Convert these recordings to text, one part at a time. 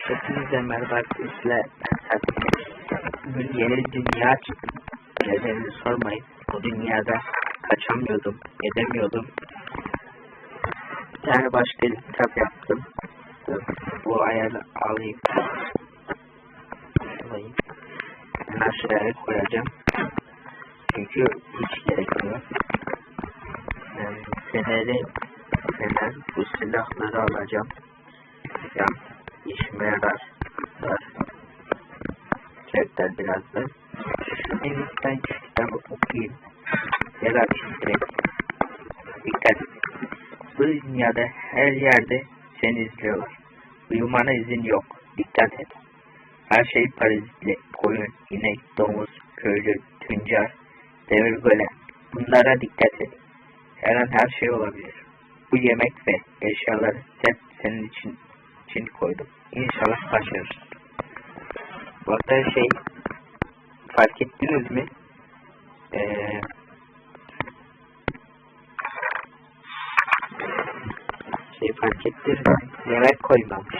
Hepinize merhaba arkadaşlar. Bugün yeni dünya çıktı. Nedenini sormayın. Bu dünyada kaçamıyordum, edemiyordum. Bir tane başka kitap yaptım. Bu ayarı alayım. Ben aşağıya koyacağım. Çünkü hiç gerekmiyor. Yani fener bu silahları alacağım. Ya işime yarar. Çekler biraz da. En iyisinden kitabı okuyayım. Yarar direkt. Dikkat. Bu dünyada her yerde seni izliyorlar. Uyumana izin yok. Dikkat et. Her şey parazitli. Koyun, inek, domuz, köylü, tüccar, devir golem. Bunlara dikkat et. Her an her şey olabilir. Bu yemek ve eşyaları hep senin için koydum. İnşallah başarırsın. Bu arada fark ettiniz mi? Fark ettiniz mi? Yemek koymamış.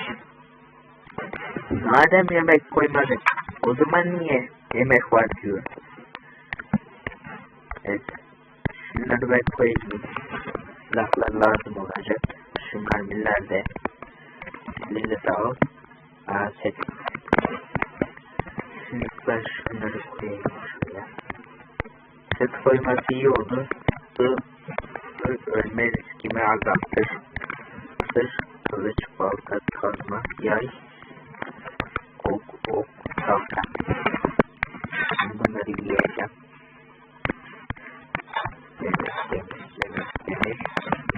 Madem yemek koymadı, o zaman niye yemek var diyor. Evet. Şunları ben koyayım. Silahlar lazım olacak. Şu mermiler de. Elinize sağlık. Set. Şimdi ben şunları koyayım şöyle. Set koyması iyi oldu. Ölme riskimi azaltır. Kılıç, balta, kazma, yay, ok, tahta. Bunları yiyeceğim.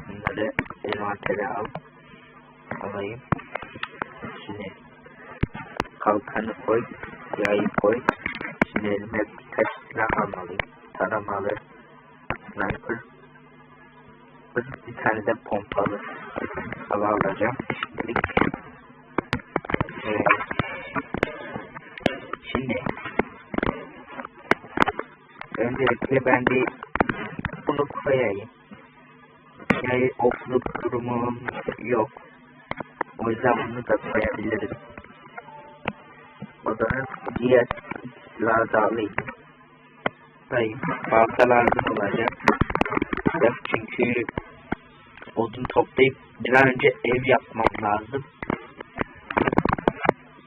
Bunları envantere alayım. Şimdi kalkanı koy, yayı koy. Şimdi elime birkaç silah almalıyım. Taramalı, sniper, bir tane de pompalı hava alacağım. Şimdi öncelikle ben bir bunu koyayım. Yani okluk durumum yok. O yüzden bunu da koyabiliriz. O zaman diğer silahı da alayım. Balta lazım olacak. Çünkü odun toplayıp bir an önce ev yapmam lazım.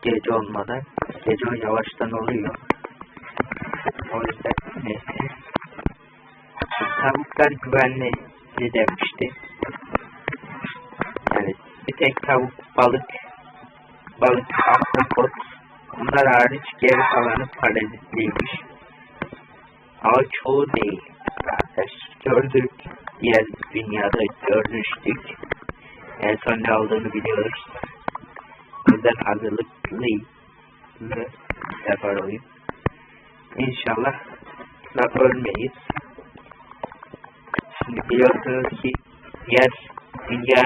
Gece olmadan. Gece o yavaştan oluyor. O yüzden neyse. Tavuklar güvenli demişti. Yani bir tek tavuk, balık, ahtapot, bunlar hariç geri kalanı parazitliymiş. Ama çoğu değil. Gördük. Diğer dünyada görmüştük. En son ne olduğunu biliyoruz. O yüzden hazırlıklıyım. Ve sefer olayım. İnşallah ölmeyiz. Şimdi biliyorsunuz ki diğer dünya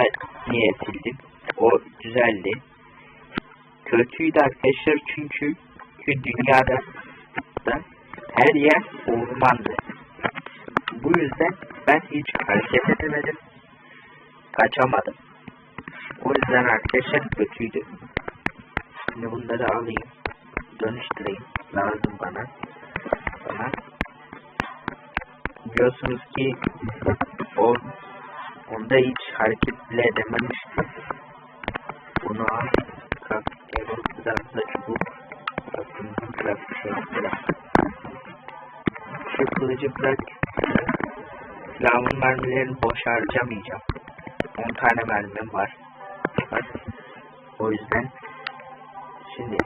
niye sildim? O güzeldi. Kötüydü arkadaşlar çünkü dünyada da her yer ormandı. Bu yüzden ben hiç hareket edemedim. Kaçamadım. O yüzden arkadaşlar kötüydü. Şimdi bunları alayım. Dönüştüreyim. Lazım bana. Biliyorsunuz ki onda hiç hareket bile edememiştim. Bunu al. Kalk. Biraz da çubuk. Bakın biraz şu kılıcı bırak. Silahın mermilerini boş harcamayacağım. 10 tane mermim var. O yüzden şimdi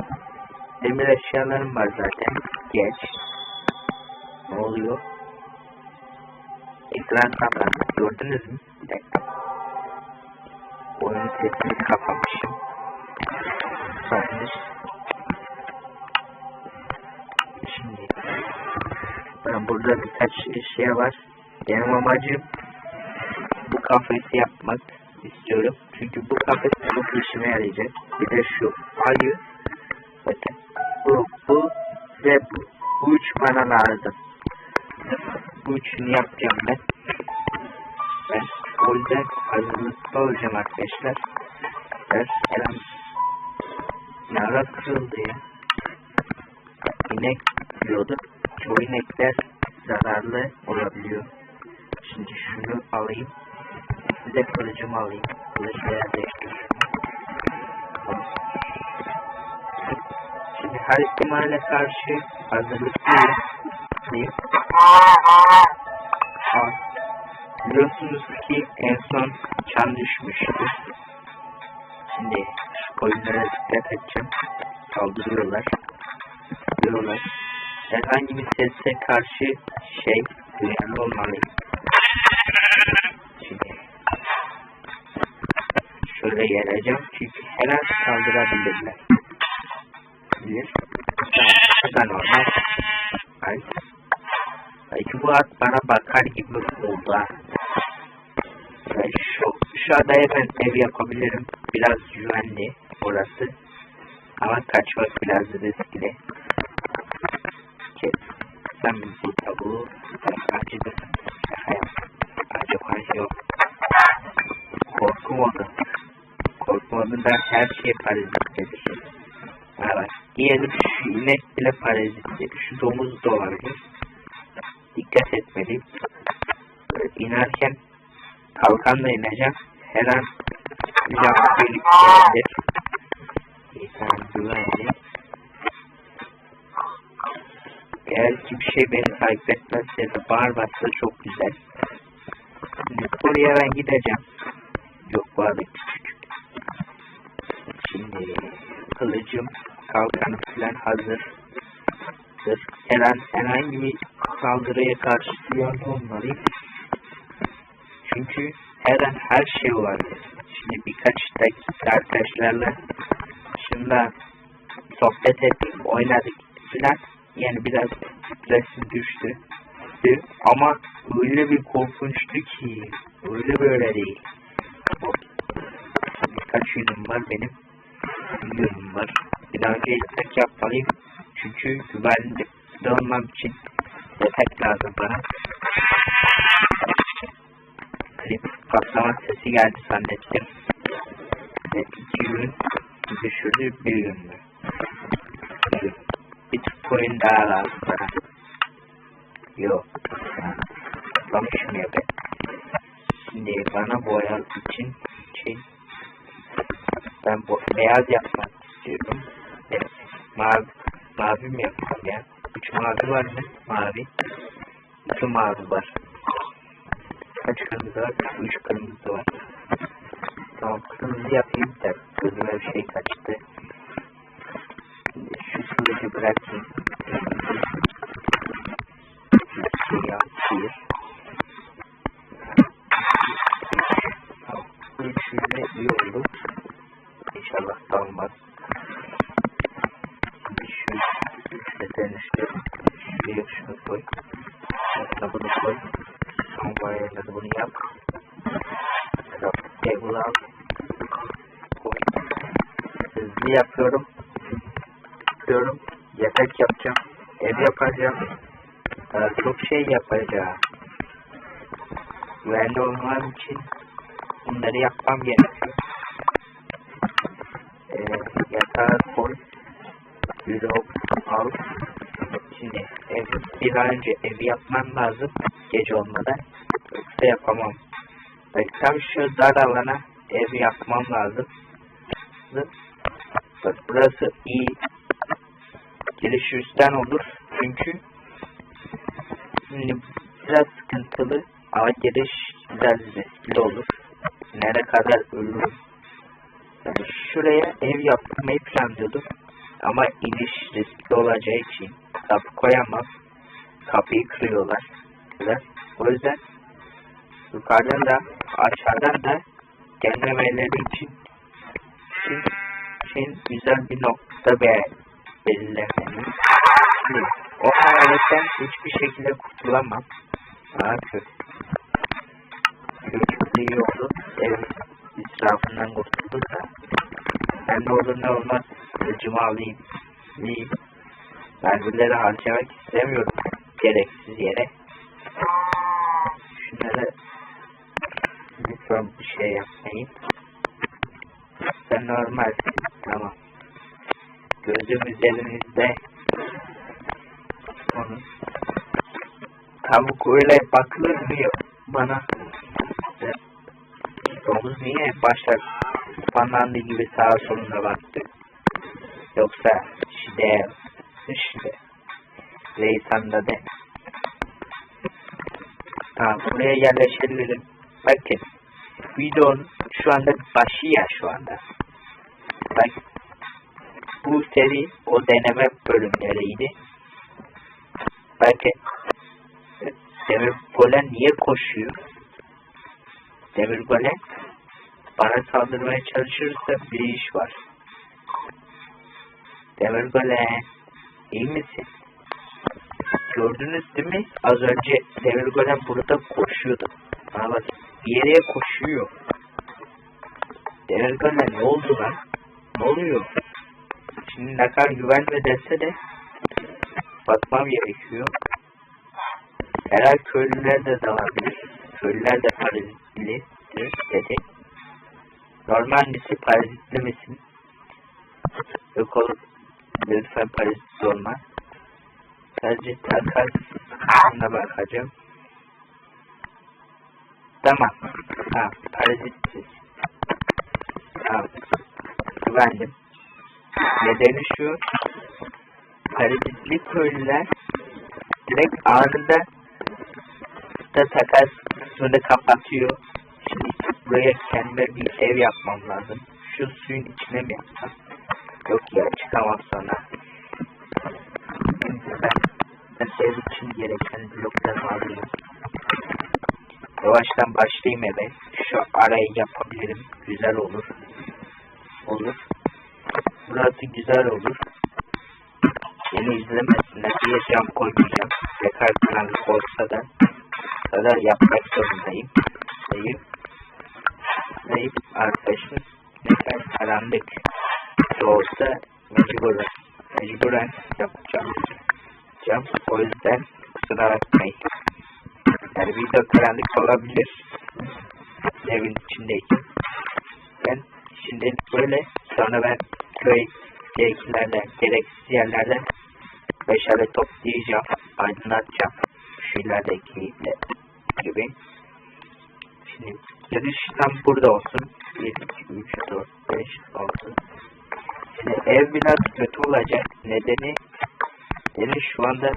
demir eşyalarım var zaten. Geç. Ne oluyor? Ekran kapandı. Gördünüz mü? Bir dakika. Oyun sesini kapamışım. Şimdi ben burada birkaç şey var. Benim amacım bu kafesi yapmak istiyorum. Çünkü bu kafes çok işime yarayacak. Bir de şu ayı. Bakın. Bu ve bu. Bu üç bana lazım. Bu üçünü yapacağım ben. O yüzden hazırlıklı olacağım arkadaşlar. Selam. ara kırıldı ya. İnek diyordu. Çoğu inekler zararlı olabiliyor. Şimdi şunu alayım. Bir de kılıcımı alayım. Kılıcı yerleştir. Şimdi her ihtimale karşı hazırlıklıyım. Biliyorsunuz ki en son çan düşmüştü. Şimdi şu koyunlara dikkat edeceğim. Saldırıyorlar. Herhangi bir sese karşı duyarlı olmalıyım. Şimdi şöyle geleceğim çünkü her an saldırabilirler. Bu da normal. Belki bu at bana bakar gibi oldu ha. Şu adaya ben ev yapabilirim. Biraz güvenli orası. Ama kaçmak biraz riskli. Sen bizi tabu acıdı. Acı yok. Korku modunda her şey parazittedir. Evet. Diyelim şu inek bile parazittedir. Şu domuz da olabilir. Dikkat etmeliyim. Böyle inerken kalkanla ineceğim. Her an birlik gelebilir. İnsan güvenli. Eğer ki bir şey beni takip etmezse de bağırmazsa çok güzel. Şimdi oraya ben gideceğim. Yok bu arada küçük. Şimdi kılıcım, kalkanım falan hazır. Herhangi bir saldırıya karşı duyarlı olmalıyım. Çünkü her an her şey olabilir. Şimdi birkaç dakika arkadaşlarla şundan sohbet ettik, oynadık filan. Yani biraz stresim düştü. Ama öyle bir korkunçtu ki öyle böyle değil. Birkaç yönüm var benim. Yönüm var. Bir daha önce yatak yapmalıyım. Çünkü güvenli olmam için yatak lazım bana. Klip patlama sesi geldi zannettim. Ve 2 gün düşürdü, 1 gün mü? Bir coin daha lazım bana. Yok. Patlamışım ya be. Şimdi bana boya için ben beyaz yapmak istiyorum. Evet. Mavi mi yapsam ya? 3 mavi var mı? Mavi. 2 mavi var. Kaç kırmızı var? 3 kırmızı var. Tamam, kırmızı yapayım da gözüme bir şey kaçtı. Şimdi şu kılıcı bırakayım. Siyah, siyah. Tamam, bu üçüyle iyi oldu. İnşallah dalmaz. Şimdi şu üstlerin üstü. Şuraya şunu koy. Şuna bunu koy. Sonra yerine de bunu yap. Table al. Koy. Hızlı yapıyorum. Yatak yapacağım. Ev yapacağım. Çok şey yapacağım. Güvenli olmam için bunları yapmam gerekiyor. Yatağı koy. Yürü al. Şimdi bir an önce evi yapmam lazım. Gece olmadan. Yoksa yapamam. Tam şu dar alana ev yapmam lazım. Bak burası iyi. Giriş üstten olur. Çünkü şimdi biraz sıkıntılı ama giriş biraz riskli olur. Nereye kadar ölürüm. Yani şuraya ev yapmayı planlıyordum. Ama iniş riskli olacağı için kapı koyamam. Kapıyı kırıyorlar. O yüzden yukarıdan da aşağıdan da gelmemeleri için güzel bir nokta belirlemeli. Şimdi o hayaletten hiçbir şekilde kurtulamam. Kötü iyi oldu. Ev israfından kurtulduk da. Ben de olur ne olmaz kılıcımı alayım. Mermileri harcamak istemiyorum gereksiz yere. Şunları lütfen bir şey yapmayın. Sen normalsin. Tamam. Gözüm üzerinizde. Onun. Tavuk öyle bakılır mı bana? Domuz niye başlar panlandı gibi sağa soluna baktı? Yoksa işte Reysan'da de. Ha, buraya yerleşebilirim. Bakın videonun şu anda başı ya şu anda. Bak bu seri o deneme bölümleriydi. Bakın Demir Golem niye koşuyor? Demir Golem bana saldırmaya çalışırsa bir iş var. Demir Golem iyi misin? Gördünüz değil mi? Az önce Demir Golem burada koşuyordu. Bana bak bir yere koşuyor. Demir Golem ne oldu lan? Ne oluyor? Şimdi ne kadar güvenme dese de bakmam gerekiyor. Herhalde köylüler de dalabilir. Köylüler de parazitlidir dedi. Normal misin, parazitli misin? Yok olur. Lütfen parazitli olma. Sadece takasına bakacağım. Tamam. Ha, parazitsiz. Tamam. Güvendim. Nedeni şu. Parazitli köylüler direkt anında da takas kısmını kapatıyor. Şimdi buraya kendime bir ev yapmam lazım. Şu suyun içine mi yapsam? Yok ya, çıkamam sonra. Ben ev için gereken blokları alayım. Yavaştan başlayayım eve. Şu arayı yapabilirim. Güzel olur. Olur. Burası güzel olur. Beni izlemesinler diye cam koymayacağım. Tekrar karanlık olsa da kadar yapmak zorundayım. Zayıf arkadaşım ne kadar karanlık olsa mecburen yapacağım. Cam, o yüzden kusura bakmayın. Yani video karanlık olabilir. Evin içindeyken. Ben şimdi böyle sonra ben köydekilerden gereksiz yerlerden meşale toplayacağım, aydınlatacağım. Şeylerdeki gibi. Şimdi giriş tam burada olsun. 1, 2, 3, 4, 5, 6. Şimdi ev biraz kötü olacak. Nedeni şu anda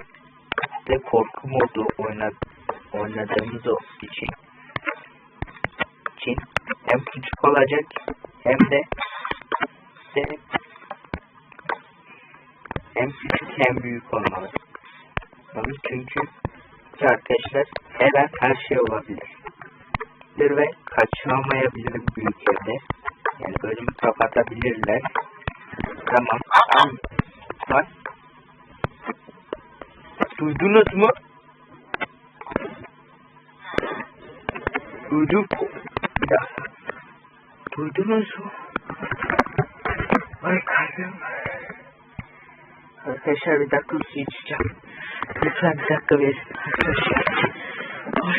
size korku modu oynadığımız o için hem küçük olacak hem de hem küçük hem büyük olmalı. Çünkü arkadaşlar her an her şey olabilir. Ve kaçamayabilirim büyük evde. Yani bölümü kapatabilirler. Tamam. Bak. Duydunuz mu? Duydum. Bir dakika. Duydunuz mu? Ay kalbim. Arkadaşlar bir dakika su içeceğim. Lütfen bir dakika verin. Arkadaşlar. Ay.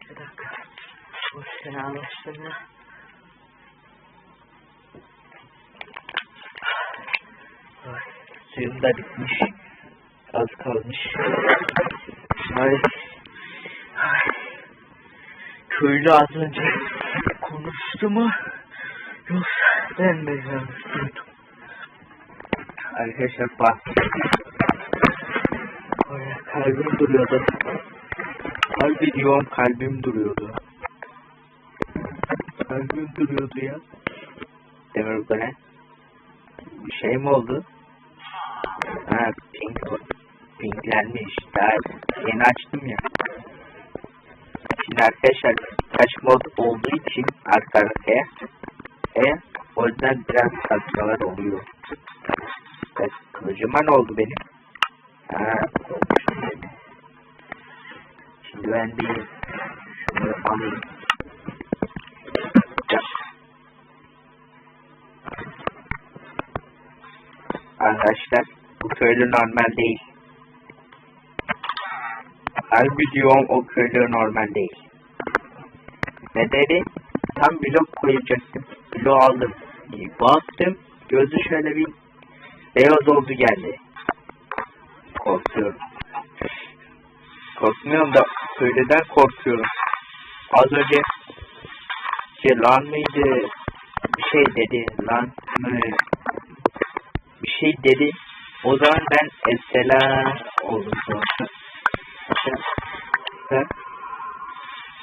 Bir dakika. Bu seni anlaştığını. Ay. Suyum da bitmiş. Az kalmış. Ay. Ay. Köylü az önce konuştu mu? Yoksa ben mi yanlış duydum? Arkadaşlar bak. Kalbim duruyordu. Harbi diyorum kalbim duruyordu. Kalbim duruyordu ya. Demir böyle. Bir şey mi oldu? Ha pinklenmiş. Daha yeni açtım ya. Şimdi arkadaşlar kaç mod olduğu için arka arkaya o yüzden biraz saçmalar oluyor. Kılıcıma ne oldu benim? Ha, şimdi ben bir şunu alayım. Arkadaşlar bu köylü normal değil. Harbi diyorum o köylü normal değil. Nedeni tam blok koyacaktım. Blok aldım. Bastım. Gözü şöyle bir beyaz oldu geldi. Korkuyorum. Korkmuyorum da öyleden korkuyorum. Az önce lan mıydı? Bir şey dedi. Lan mı? Bir şey dedi. O zaman ben esselam oldum.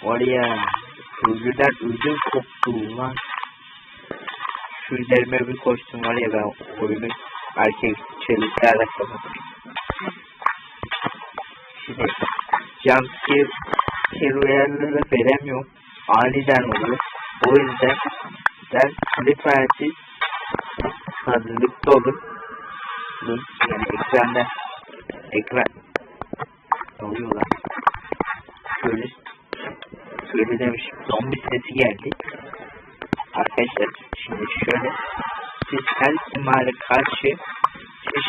Oraya özürden ödüm koptu lan. Şu üzerime bir koştum var ya, ben oyunu erkek çeliklerle kapattım. Şimdi jumpscare uyarıları veremiyorum. Aniden oluyor. O yüzden lütfen siz hazırlıklı olun. Yani ekran ne oluyor lan? Şöyle demişim. Zombi sesi geldi. Arkadaşlar şimdi şöyle, siz her ihtimale karşı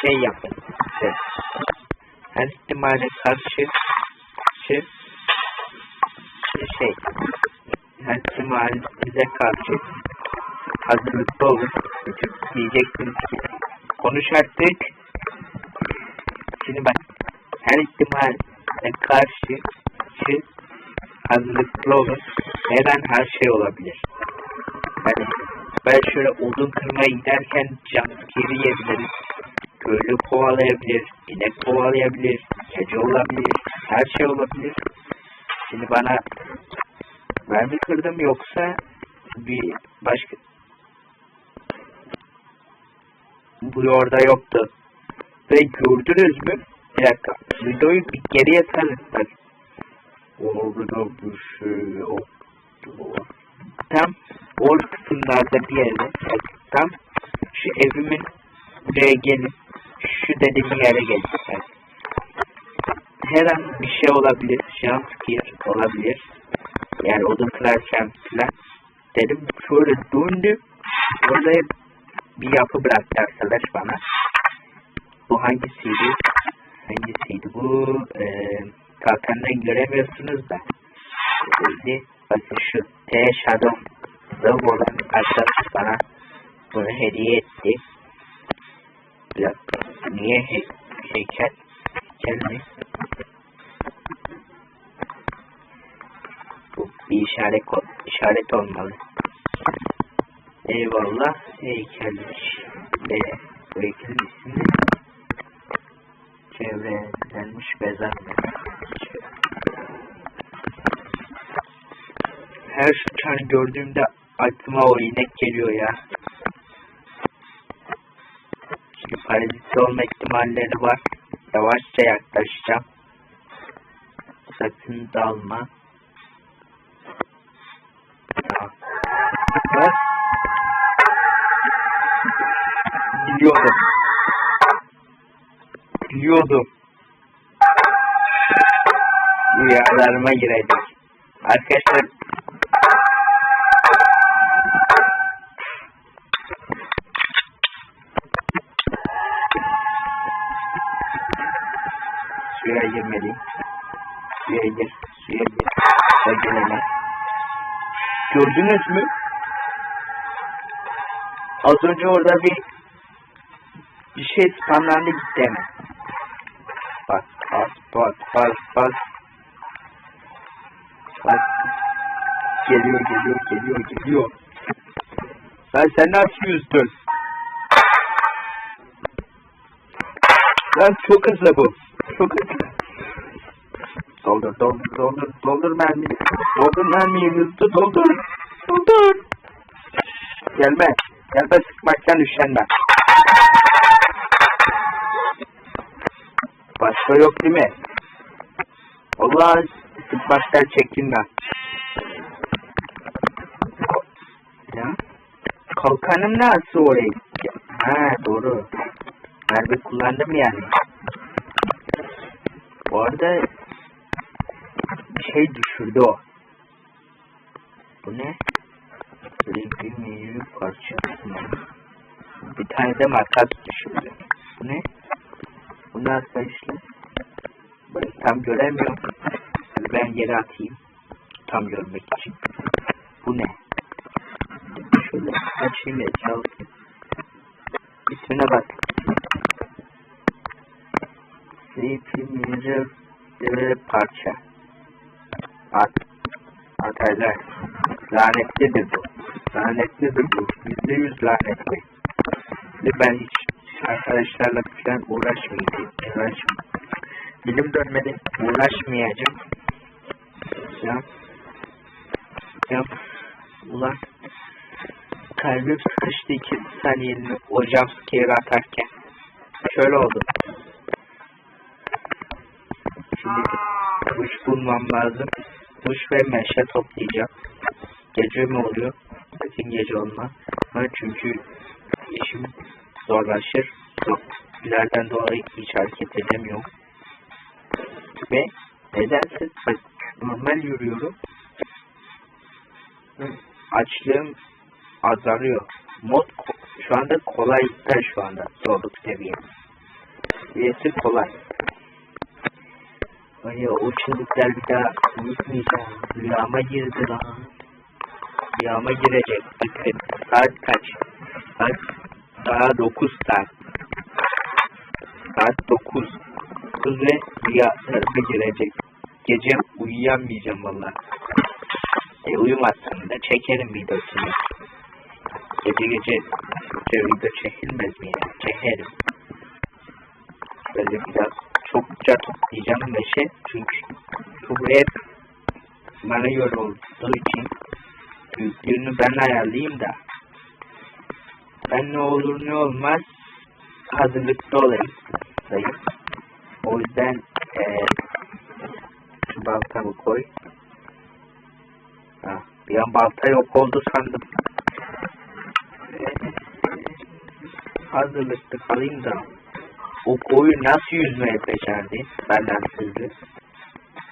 şey yapın. Her ihtimale karşı her ihtimalinize karşı hazırlıklı olun. Çünkü diyeceksiniz ki konuş artık. Şimdi bak, her ihtimale karşı hazırlıklı olun. Her an her şey olabilir. Yani ben şöyle odun kırmaya giderken jumpscare yiyebilirim. Köylü kovalayabilir, inek kovalayabilir, gece olabilir, her şey olabilir. Şimdi bana ben mi kırdım yoksa bir başka, bu orada yoktu. Ve gördünüz mü? Bir dakika, videoyu bir geriye sarın. Bak. Orada bir şey yoktu. Tam o kısımlarda bir yerde, tam şu evimin buraya gelip şu dediğim yere gelip her an bir şey olabilir, jumpscare olabilir, yani odun kırarken falan dedim, şöyle döndüm, orada bir yapı bıraktı arkadaş bana. Bu hangisiydi bu? Kalkandan göremiyorsunuz da bakın şu Shadow olan arkadaş bana bunu hediye etti. Niye heykel mi? Bu bir işaret olmalı. Eyvallah, heykelmiş. Ve bu heykelin ismi çevrelenmiş bezanlı. Her şu çanı gördüğümde aklıma o inek geliyor ya. Çünkü parazit olma ihtimalleri var. Yavaşça yaklaşacağım. Sakın dalma. Biliyordum. Rüyalarıma girecek. Arkadaşlar suya girmeliyim. Suya gir. Gelene. Gördünüz mü? Az önce orada bir şey spamlandı gitti hemen. Bak. Geliyor. Sen nasıl yüzdün? Lan çok hızlı bu. Çok hızlı. Doldur mermiyi. Doldur mermiyi, hızlı doldur. Gelme sıkmaktan üşenme. Başka yok değil mi? Allah, sıkmaktan çekinme. Ya, kalkanım nasıl oraya? Ha, doğru. Mermi kullandım yani. Bu arada bir şey düşürdü o. Bu ne? Bir parça. Bir tane de makas düşürdü. Bu ne? Bu ne arkadaşlar? Ben tam göremiyorum. Ben yere atayım. Tam görmek için. Bu ne? Şöyle açayım ya, çalışayım. Şuna bak. Mirror parça. Atarlar. Lanetlidir bu. Lanetlidir bu. %100 lanetli. Ben hiç arkadaşlarla falan uğraşmayacağım. Dilim dönmedi. Uğraşmayacağım. Ya. Ulan. Kalbim sıkıştı 2 saniyeliğine o jumpscare atarken. Şöyle oldu. Şimdi duş bulmam lazım. Duş ve meşe toplayacağım. Gece mi oluyor? Kesin gece olmaz. Çünkü işim zorlaşır. İleriden dolayı hiç hareket edemiyorum. Ve nedense normal yürüyorum. Açlığım azalıyor. Mod şu anda kolaylıkta şu anda. Zorluk seviyesi kolay. Ay o çocuklar bir daha unutmayacağım. Rüyama girdi lan. Rüyama girecek. Saat kaç? Saat daha 9 saat. Saat 9. 9 ve rüyama girecek. Gece uyuyamayacağım valla. Uyumazsam da çekerim videosunu. Gece video çekilmez mi ya? Çekerim. Böyle biraz çokça toplayacağım meşe. Çünkü buraya bana göre olduğu için büyüklüğünü ben ayarlayayım da ben ne olur ne olmaz hazırlıklı olayım. O yüzden şu baltamı koy. Bir an balta yok oldu sandım. Hazırlıklı kalayım da o koyu nasıl yüzmeye becerdi benden hızlı.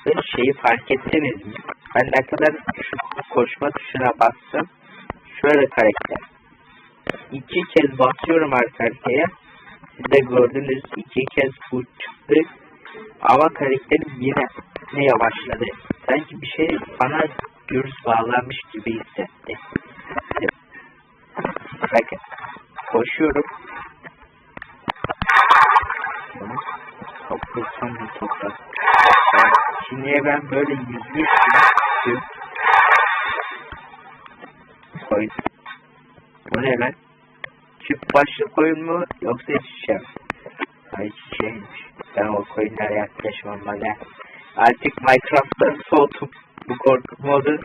Ve şeyi fark ettiniz mi? Ben ne kadar koşma tuşuna bastım. Şöyle karakter. 2 kez basıyorum arka arkaya. Siz de gördünüz 2 kez bu çıktı. Ama karakterim yine yavaşladı. Sanki bir şey bana göz bağlanmış gibi hissetti. Bakın. Koşuyorum. Toplasam. Şimdi ben böyle yüzmüşüm. Koyun. Bu ne lan? Çift başlı koyun mu yoksa şişe mi? Ay şişeymiş. Ben o koyunlara yaklaşmam bana. Artık Minecraft'tan soğutup bu korku modu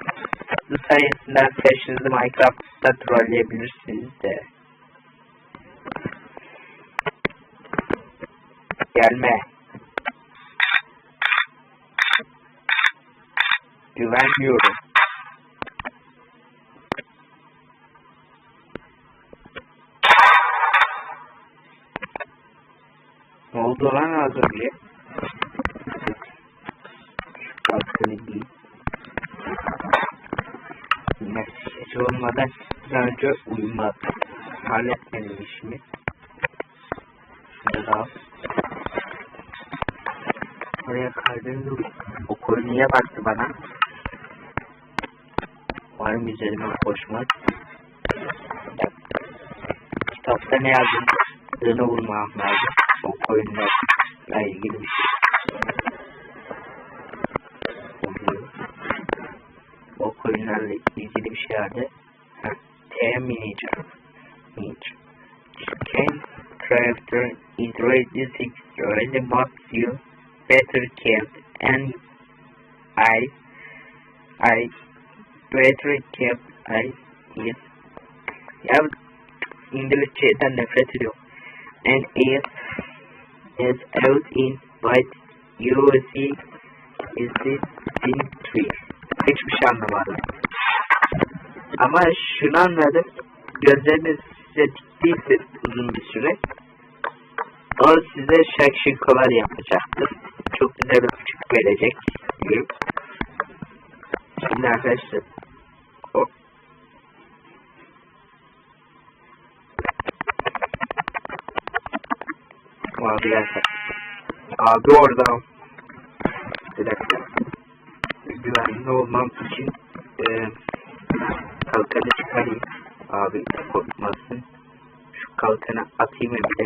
sayesinde peşinizi Minecraft'ta trolleyebilirsiniz de. Gelme. Güvenmiyorum. Ne oldu lan az önce? Kalkını giy. Yine gece olmadan önce uyumadım. Halletmedim işimi. Şunu da al. Oraya kalbim o koyu niye baktı bana? Var mı üzerime koşmak? Kitapta ne yazdığını bulmam lazım. O koyunlarla ilgili bir şey. O koyunlarla ilgili bir şey vardı. Miniature. Can crafter introduce the box you better kept and I better kept yes. Ya İngilizceden nefret ediyorum. And is out in but you see is it in clear. Hiçbir şey anlamadım. Ama şunu anladım. Gözleriniz size diktiyse uzun bir süre o size şakşıkolar yapacaktır. Çok güzel bir küçük verecek. Şimdi arkadaşlar abi orada bir dakika güvenli olmam için kalkanı çıkarayım abi korkmasın. Şu kalkanı atayım bir de.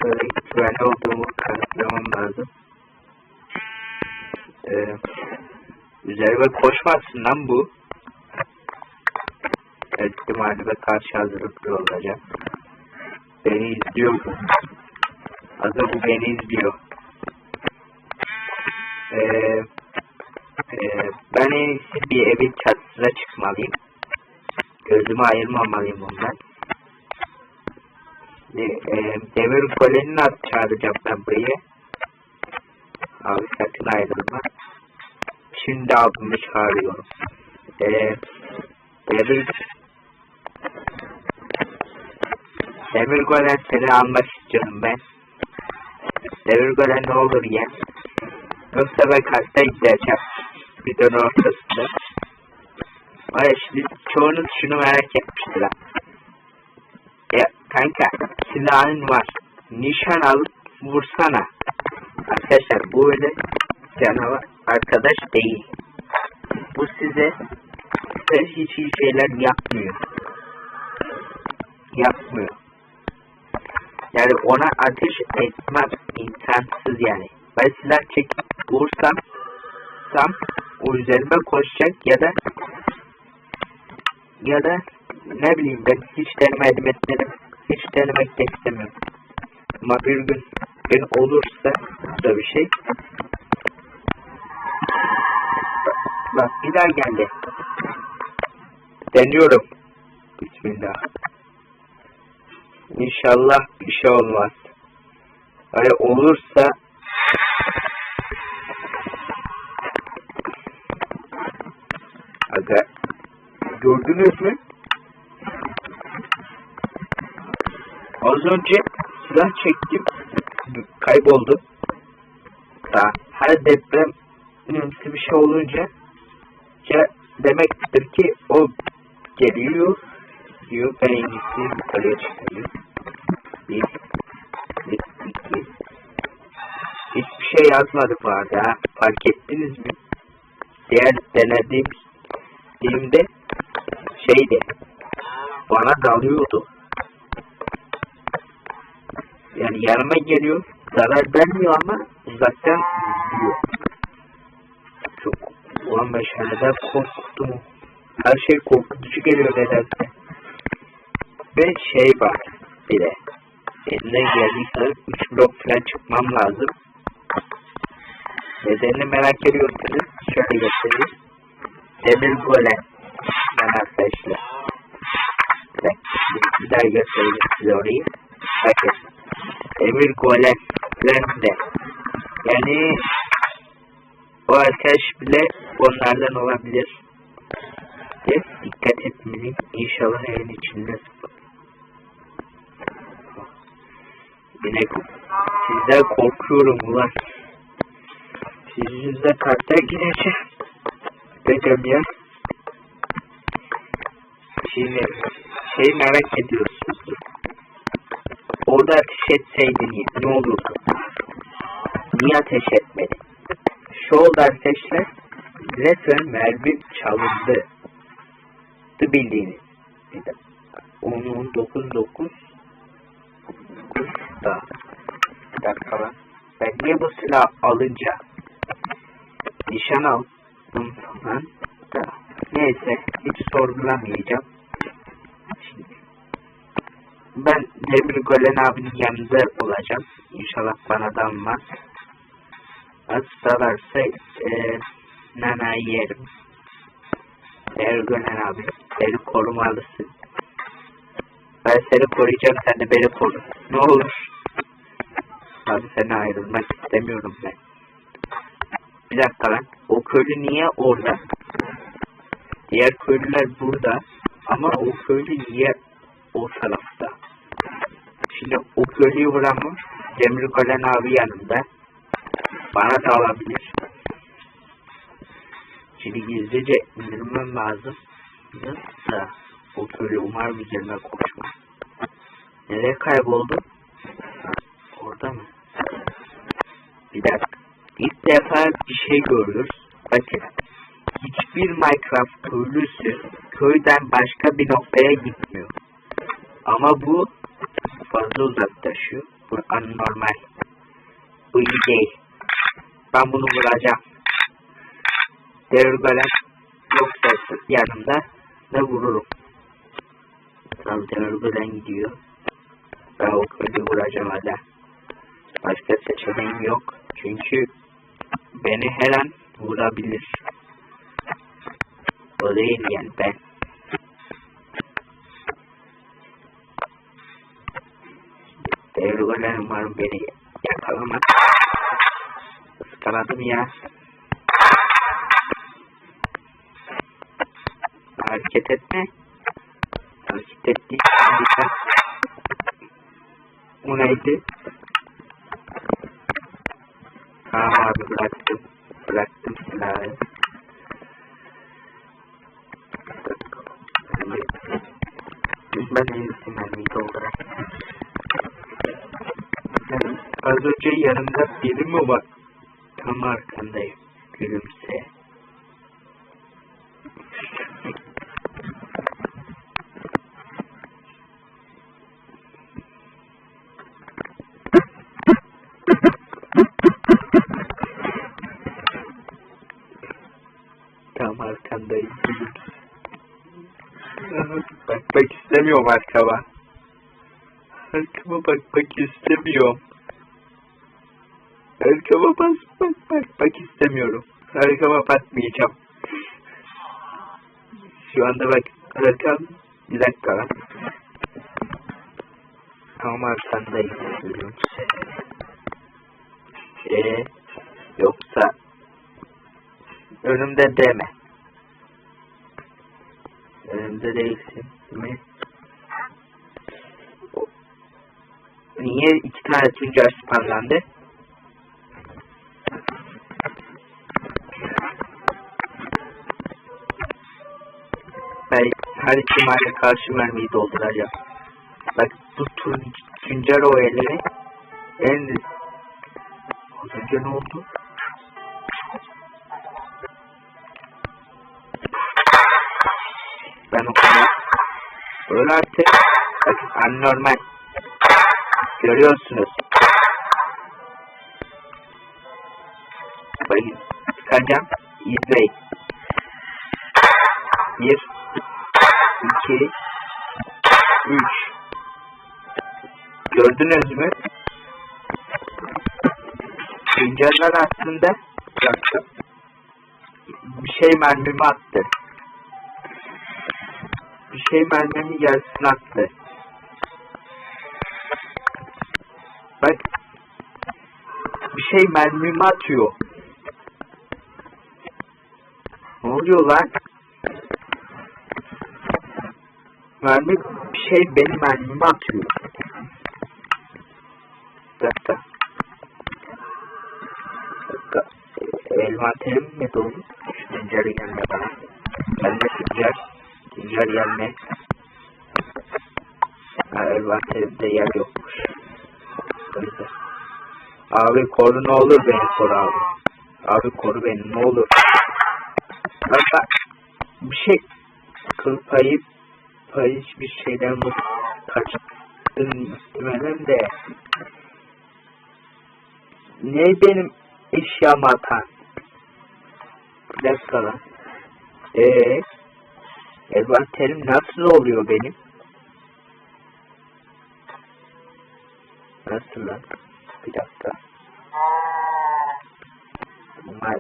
Böyle güvenli olduğumu kanıtlamam lazım. Üzerime koşmasın lan bu. İhtimaline karşı hazırlıklı olacağım. Beni izliyor bu. Aslında bu beni izliyor. Ben en iyisi bir evin çatısına çıkmalıyım. Gözümü ayırmamalıyım bundan. Demir golemini çağıracağım ben buraya. Abi sakın ayrılma. Şimdi abimi çağırıyorum. Demir golem seni almak istiyorum ben. Demir golem ne olur ya. Yoksa ben kasta gideceğim. Videonun ortasında. Vay şimdi çoğunuz şunu merak etmiştir ha. Ya kanka silahın var. Nişan alıp vursana. Arkadaşlar bu öyle canavar arkadaş değil. Bu size hiç iyi şeyler yapmıyor. Yani ona ateş etmem imkansız yani. Ben silah çekip vursam o üzerime koşacak ya da ne bileyim ben hiç denemedim etmedim. Hiç denemek de istemiyorum. Ama bir gün olursa da bir şey. Bak bir daha geldi. Deniyorum. Bismillah. İnşallah bir şey olmaz. Öyle olursa aga gördünüz mü? Az önce silah çektim. Kayboldu. Her depremimsi bir şey olunca demektir ki o geliyor diyor. Ben en iyisi yukarıya çıkayım. Bir, iki. Hiçbir şey yazmadı bu arada. Fark ettiniz mi? Diğer denediğimde şeydi. Bana dalıyordu. Yani yanıma geliyor. Zarar vermiyor ama uzaktan izliyor. Çok. Ulan meşaleden korktum. Her şey korkutucu geliyor nedense. Ve şey var bir de. Eline geldiyse 3 blok falan çıkmam lazım. Nedenini merak ediyorsanız şöyle göstereyim. Demir golem. Ben arkadaşlar. Bir daha göstereyim size orayı. Bakın. Demir golem falan de. Yani o arkadaş bile onlardan olabilir. Dikkat etmeliyim. İnşallah evin içinde. Yine sizden korkuyorum ulan. Sizinle karta gireceğim. Dedim ya. Şimdi merak ediyorsunuz. Orada ateş etseydin ne olurdu? Niye ateş etmedin? Şu oldu arkadaşlar. Resmen mermi çalındı. Bildiğiniz. Bir de 10-9-9 da. Bir dakika lan. Ben niye bu silah alınca nişan aldım falan da. Neyse hiç sorgulamayacağım. Şimdi ben Demir Golem abinin yanında olacağım. İnşallah bana dalmaz. Hastalarsa nana yerim. Demir Golem abi beni korumalısın. Ben seni koruyacağım, sen de beni koru. Ne olur. Abi seni ayrılmak istemiyorum ben. Bir dakika lan. O köylü niye orada? Diğer köylüler burada. Ama o köylü niye o tarafta? Şimdi o köylüyü vuramam. Demir Golem abi yanımda. Bana da alabilir. Şimdi gizlice indirmem lazım. Da o köylü umarım üzerine koşmaz. Nereye kayboldu? Orada mı? Bir dakika. İlk defa bir şey görürüz. Bakın. hiçbir Minecraft köylüsü köyden başka bir noktaya gitmiyor. Ama bu fazla uzaklaşıyor. Bu anormal. Bu iyi değil. Ben bunu vuracağım. Devre yoksa yanımda ne vururum. Tam devre gidiyor. Ben o köyü vuracağım hala. Başka seçeneğim yok. Çünkü beni her an vurabilir. O değil yani ben. Devre umarım beni yakalamaz. Iskaladım ya. Hareket etme. Hareket ettik. O neydi? Tamam abi bıraktım. Bıraktım silahı. Ben en iyisi mermiyi doldurayım. Az önce yanımda biri mi var? Tam arkandayım. Gülümse. Tam arkandayım. Bakmak istemiyorum arkama. Arkama bakmak istemiyorum. Arkama bakmak istemiyorum. Arkama bakmayacağım. Şu anda bak. Arkam. Bir dakika lan. Tam arkandayım. Yoksa önümde deme. Önümde değilsin değil mi? Niye iki tane tüccar spamlandı? Ben her ihtimale karşı mermiyi dolduracağım. Bak bu tüccar o elleri en... Az önce ne oldu? Ben o kadar... Öyle artık. Bakın anormal. Görüyorsunuz. Bakın çıkacağım. İzleyin. 1 2 3 Gördünüz mü? Tüccarlar aslında bir şey mermimi attı. Bir şey mermimi yarısını attı. Bak. Bir şey mermimi atıyor. Ne oluyor lan? Mermi bir şey benim mermimi atıyor. Bir dakika. Elvanterim mi dolu? Şu tüccarı gelme bana. Gelme tüccar. Tüccar gelme. Elvanterimde yer yokmuş. Abi koru ne olur beni koru abi. Abi koru beni ne olur. Bak bir şey kıl payı bir şeyden bu kaçtın istemem de. Ne benim eşyamı atan? Bir dakika lan. Envanterim nasıl oluyor benim? Nasıl lan? Bir dakika. Bunlar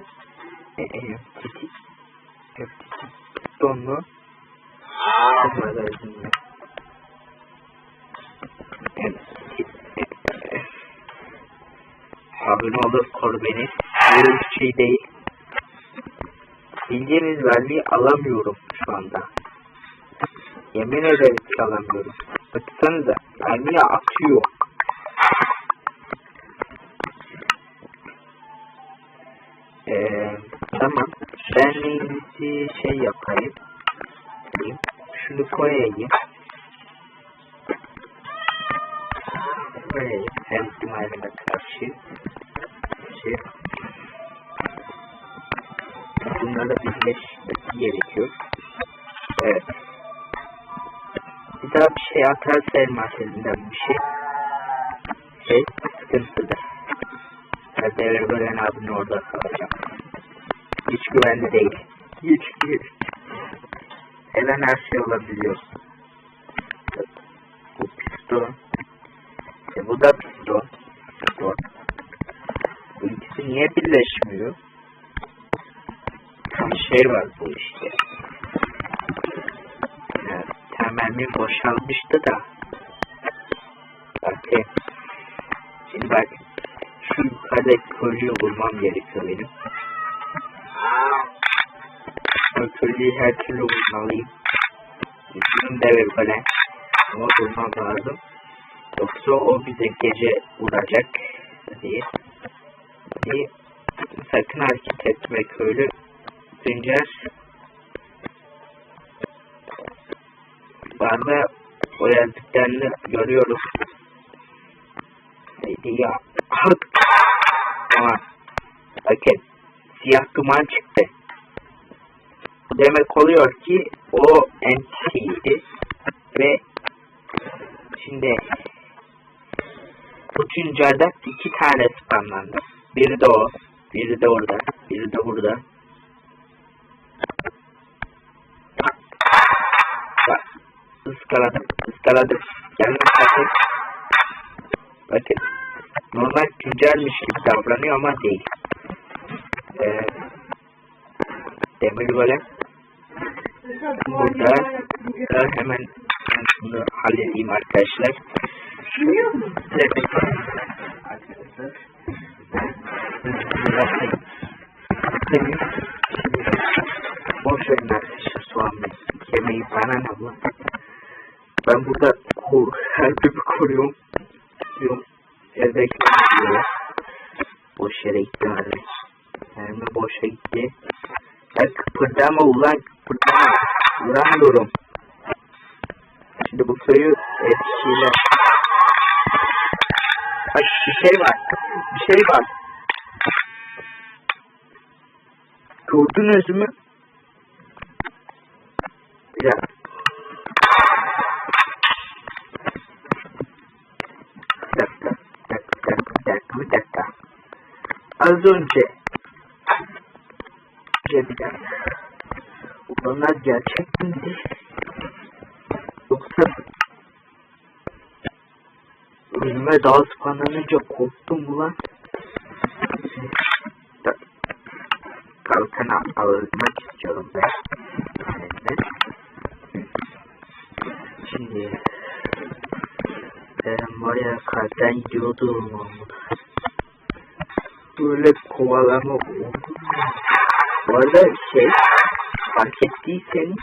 FTT donlu magazinde. Abi ne olur koru beni. Böyle bir şey değil. Bildiğiniz vermeyi alamıyorum şu anda. Yemin ederim ki alamıyorum. Baksanıza vermeyi atıyor. Tamam. Ben neyse şey yapayım. Şunu koyayım. Koyayım. Her ihtimaline karşı. bunlarla birleşmesi gerekiyor. Evet. Bir daha bir şey atarsa elmas elinden bir şey sıkıntıdır. Devre Bölen abinin orada kalacağım. Hiç güvenli değil. Hiç. Hemen her şey olabiliyor. Bu piston. Bu da piston. Bu ikisi niye birleşmiyor? Bir şey var bu işte. Evet, temelmi boşalmıştı da. Bakın. Şimdi bak. Şu yukarıdaki kolyeyi bulmam gerekiyor benim. O kolyeyi her türlü bulmalıyım. Bizim de böyle. Ama bulmam lazım. Yoksa o bize gece vuracak diye. Sakın hareket etme köylü. Düncer. Bana o yazdıklarını görüyorum. Neydi ya? Ama bakın siyah duman çıktı. Bu demek oluyor ki o NPC'ydi ve şimdi bu tüncerden 2 tane spamlandı. Biri de o, biri de orada, biri de burada. Bak, ıskaladım. Gelme sakın. Bakın, normal tüncermiş gibi davranıyor ama değil. Demir golem. Burada hemen bunu halledeyim arkadaşlar. Evet. Boş verin arkadaşlar soğanla yemeği bana ne bu? Ben burada her türlü koruyorum. Evdeki boş yere gitti abi. Mermi boşa gitti. Ben kıpırdama ulan kıpırdama. Vuramıyorum. Şimdi bu köyü etkisiyle. Bak bir şey var. Gördünüz mü? Bir dakika. Az önce bir dakika. Onlar gerçek miydi? Yoksa önüme daha spawnlanınca korktum ulan. Kalkanı almak istiyorum ben. Şimdi ben var ya kalpten yiyordum. Böyle kovalama oldu. Bu arada fark ettiyseniz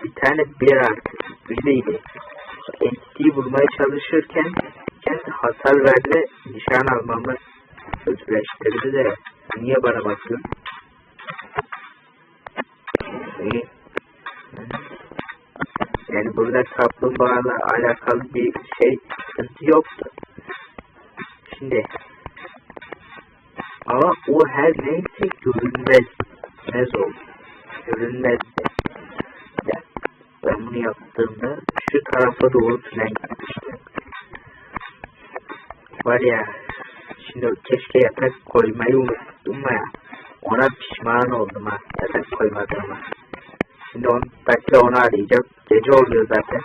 bir tane 1+1'deydi. Entity'yi vurmaya çalışırken kendi hasar verme nişan almamı özgürleştirdi de niye bana bakıyorsun? Yani burada kaplumbağayla alakalı bir sıkıntı yoktu. Şimdi ama o her neyse görünmez oldu. Görünmezdi. Yani ben bunu yaptığımda şu tarafa doğru tünen gitmişti. Var ya şimdi keşke yatak koymayı unuttum ya. Ona pişman oldum ha yatak koymadığıma. Şimdi 10 dakika onu arayacağım. Gece oluyor zaten.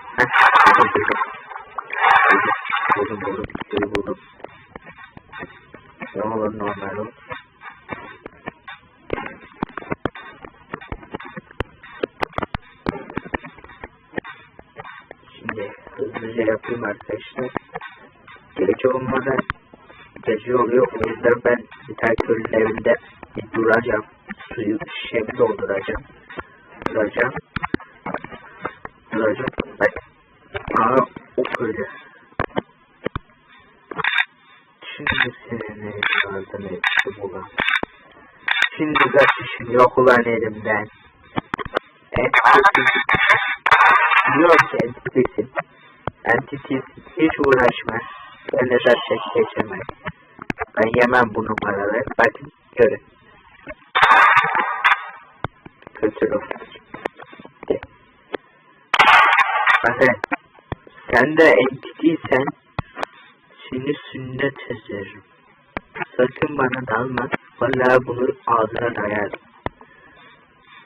Buldum. Ne olur normal ol. Şimdi hızlıca yapayım arkadaşlar. Gece olmadan gece oluyor. O yüzden ben bir tane köylünün evinde bir duracağım. Suyu şişemi dolduracağım. Duracağım. Bak. Aa o köylü. Şimdi senin ağzını ettim ulan. Şimdi kaçışım yok ulan elimden. Yok Entity'sin. Hiç uğraşma. Öyle zaten geçemez. Ben yemem bu numaraları. Bakın görün. Kötü olsun. Bakın. Sen de entitiysen seni sünnet ezerim. Sakın bana dalma. Vallahi bunu ağzına dayarım.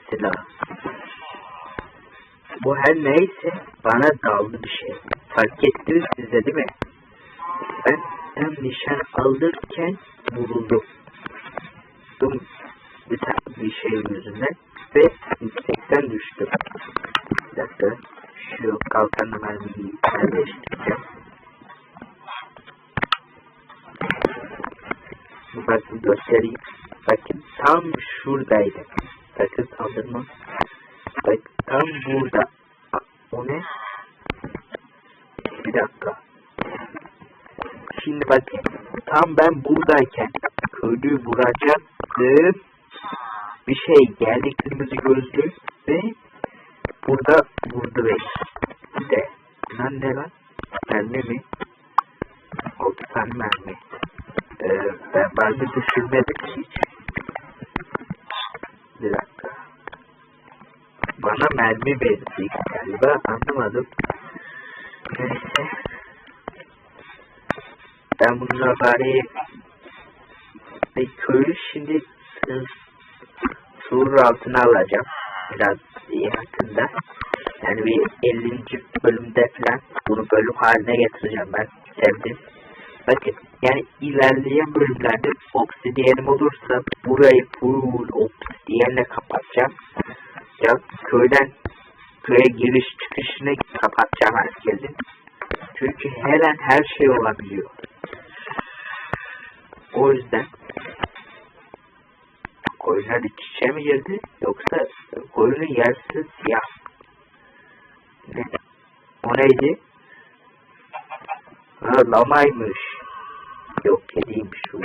Silah. Bu her neyse bana daldı bir şey. Fark ettiniz siz de değil mi? Ben nişan alırken vuruldum. Bir şey yüzünden ve yüksekten düştüm. Bir dakika. Şu kalkanla mermiyi yerleştireceğim. Bakın göstereyim. Bakın tam şuradaydı. Bakın saldırma. Bak tam burada. O ne? Bir dakika. Şimdi bakın. Tam ben buradayken köylüyü vuracaktım. Bir şey geldi, kırmızı gözlü ve burada vurdu ve bir de lan ne lan? Mermi mi? 6 tane mermi. Ben mermi düşürmedim hiç. Bir dakika. Bana mermi verecek galiba, anlamadım. Neyse. Ben bununla bari bir köylü şimdi sur altına alacağım. Biraz yakında. Yani bir 50. bölümde falan bunu bölüm haline getireceğim ben. Sevdim. Bakın yani ilerleyen bölümlerde obsidiyenim olursa burayı full obsidiyenle kapatacağım. Ya köye giriş çıkışını kapatacağım herkesin. Çünkü her an her şey olabiliyor. O yüzden koyunlar iç içe mi girdi yoksa koyunun yarısı siyah. Ne? O neydi? Ha, lamaymış. Yok, kediymiş bu.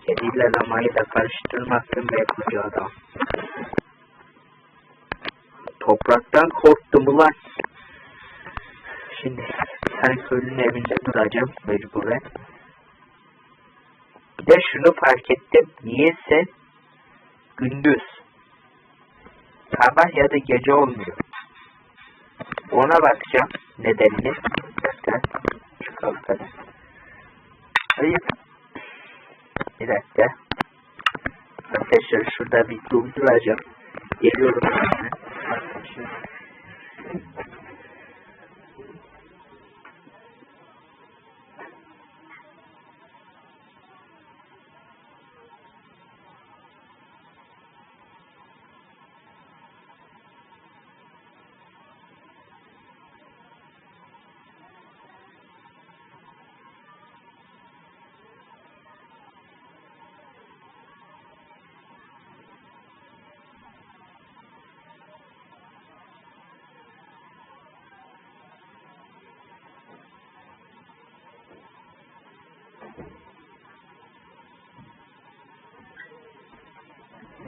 Kediyle lamayı da karıştırmasın be koca adam. Topraktan korktum ulan. Şimdi sen köylünün evinde duracağım mecburen. Bir de şunu fark ettim. Niyeyse gündüz sabah ya da gece olmuyor. Ona bakacağım nedenini. Çıkalım. Hayır. Bir dakika. Arkadaşlar şurada bir durduracağım. Geliyorum.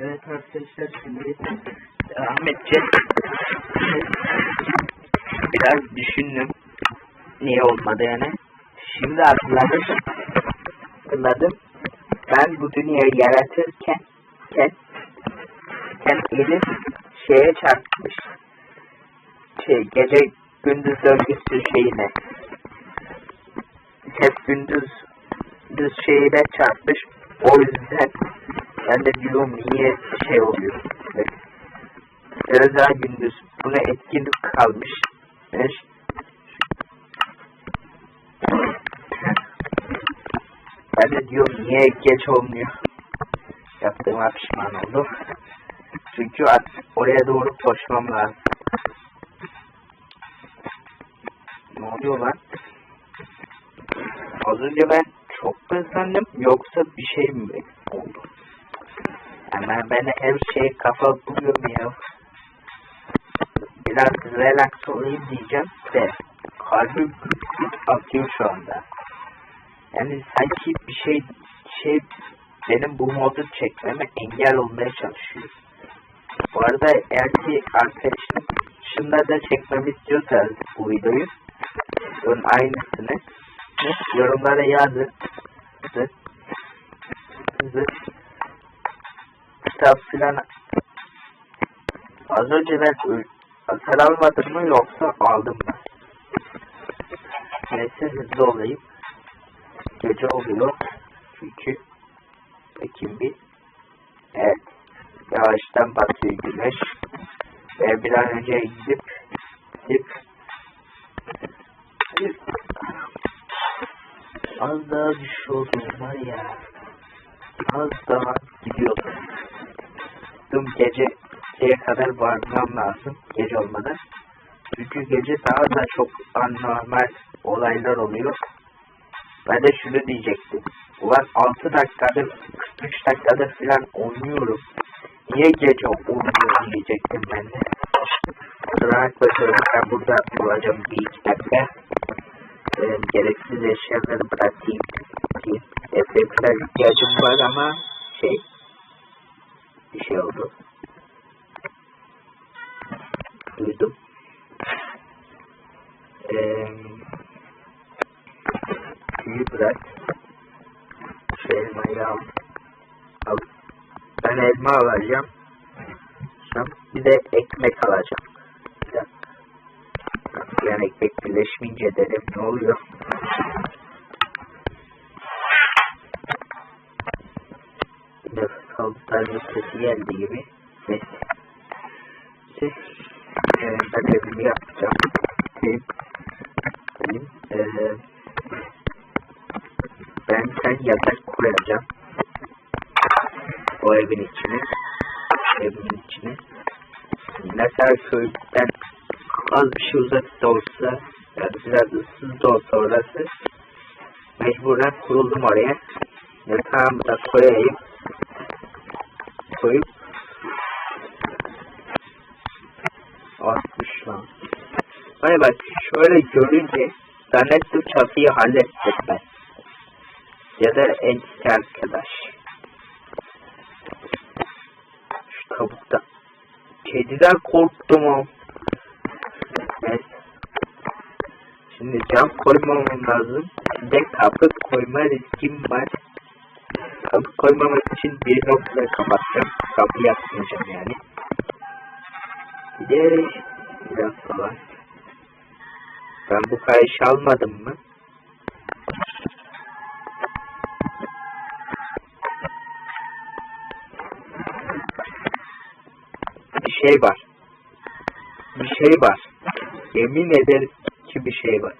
Evet arkadaşlar, şimdi devam edeceğiz. Biraz düşündüm. Niye olmadı yani. Şimdi hatırladım. Ben bu dünyayı yaratırken Elif şeye çarpmış. Gece gündüz döngüsü şeyine. Hep gündüz şeyine çarpmış. O yüzden ben de diyorum niye şey oluyor. Biraz daha gündüz. Buna etkinlik kalmış. Ben de diyorum niye geç olmuyor. Yaptığıma pişman oldum. Çünkü oraya doğru koşmam lazım. Ne oluyor lan? Az önce ben çok hızlandım yoksa bir şey mi oldu? Ama ben her şeye kafa buluyorum ya. Biraz relax olayım diyeceğim de kalbim atıyor şu anda. Yani sanki bir şey benim bu modu çekmeme engel olmaya çalışıyor. Bu arada eğer ki arkadaşlar da çekmemi istiyorsanız bu videoyu bunun aynısını yorumlara yazın. kitap filan. Az önce ben sen almadın mı yoksa aldım mı? Neyse hızlı olayım. Gece oluyor. Çünkü peki bir. Evet. Yavaştan batıyor güneş. Ve bir an önce gidip az daha bir şey oluyor var ya. Az daha gidiyordum. Dün geceye kadar varmam lazım. Gece olmadan. Çünkü gece daha da çok anormal olaylar oluyor. Ben de şunu diyecektim. Ulan 6 dakikadır, 43 dakikadır falan oynuyorum. Niye gece oynuyor diyecektim ben de. Rahat başarılı ben burada olacağım bir iki dakika. Gereksiz eşyaları bırakayım. Efektler ihtiyacım var ama bir şey oldu. Duydum. Tüyü bırak. Şu elmayı al. Ben elma alacağım. Bir de ekmek alacağım. Yani ekmek birleşmeyince dedim ne oluyor? Nefes aldıklarının sesi geldi gibi. Neyse. Ben evimi yapacağım. Ben yatak koyacağım. O evin içine. Ne kadar köyden az bir şey uzak da olsa, yani biraz ıssız da olsa orası, mecburen kuruldum oraya. Yatağımı da koyup atmış lan. Hani bak şöyle görünce zannettim çatıyı hallettim ben. Ya da eski arkadaş. Şu tavukta. Kediden korktum o. Evet. Şimdi cam koymamam lazım. Bir de kapı koyma riskim var. Kapı koymamak için bir noktada kapatacağım. Kapıyı yapmayacağım yani. Bir de biraz falan. Ben bu kayışı almadım mı? Bir şey var. Yemin ederim ki bir şey var.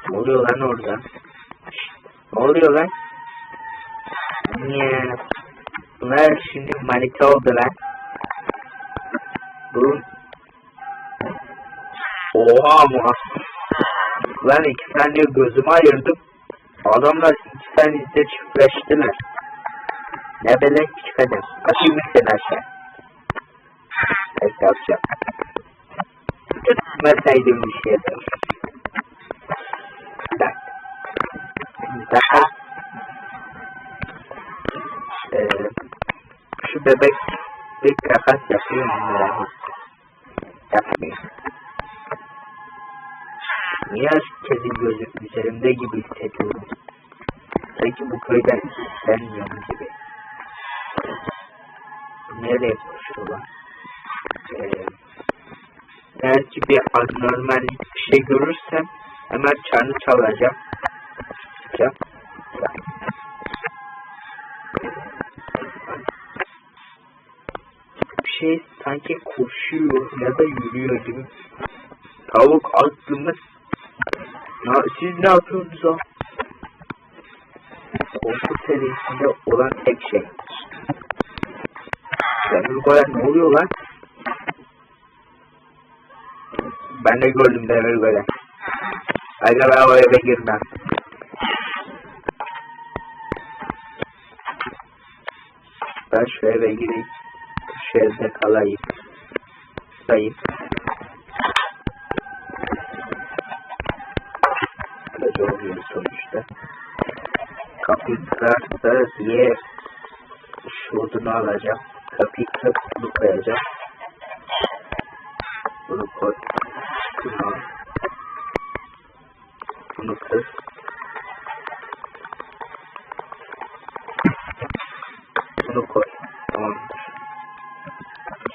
Ne oluyor lan orada? Ne oluyor lan? Niye? Bunlar şimdi manita oldu lan. Bu. Oha ama. Lan 2 saniye gözümü ayırdım. Adamlar 2 saniyede çiftleştiler. Ne belek çıkacağım. Atayım sen aşağı. Evet yapacağım. Tutmasaydım bir şey yapalım. Bak. Daha şu bebek bir kakas yapıyor mu? Yapmıyor. Niye herkesin gözü üzerimde gibi hissediyorum? Sanki bu köyden istemiyorum gibi. Nereye koşuyorlar? Eğer ki bir anormal bir şey görürsem hemen çanı çalacağım. Bir şey sanki koşuyor ya da yürüyor gibi. Tavuk aklımız. Siz ne yapıyorsunuz o? Korku serisinde olan tek şey. Ne oluyor lan? Ben de gördüm demir böyle. Aga ben o eve girmem. Ben şu eve gireyim. Şu evde kalayım. Sayayım. Böyle oluyor sonuçta. Kapıyı kırarsa diye şu odunu alacağım. Kapıyı kırıp bunu koyacağım. Bunu koy. Bunu kır. Bunu koy. Tamam.